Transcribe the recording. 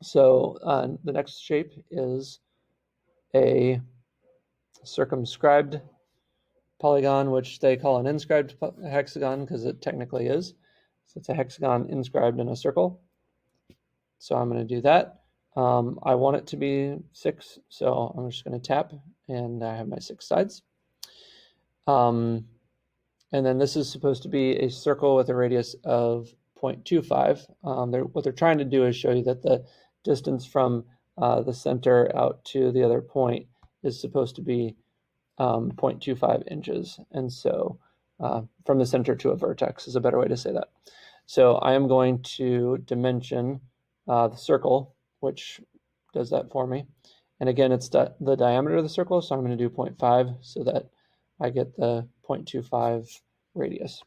So the next shape is a circumscribed polygon, which they call an inscribed hexagon because it technically is. So it's a hexagon inscribed in a circle. So I'm going to do that. I want it to be 6, so I'm just going to tap, and I have my 6 sides. And then this is supposed to be a circle with a radius of 0.25. What they're trying to do is show you that the distance from the center out to the other point is supposed to be 0.25 inches. And so from the center to a vertex is a better way to say that. So I am going to dimension the circle, which does that for me. And again, it's the diameter of the circle, so I'm going to do 0.5 so that I get the 0.25 radius.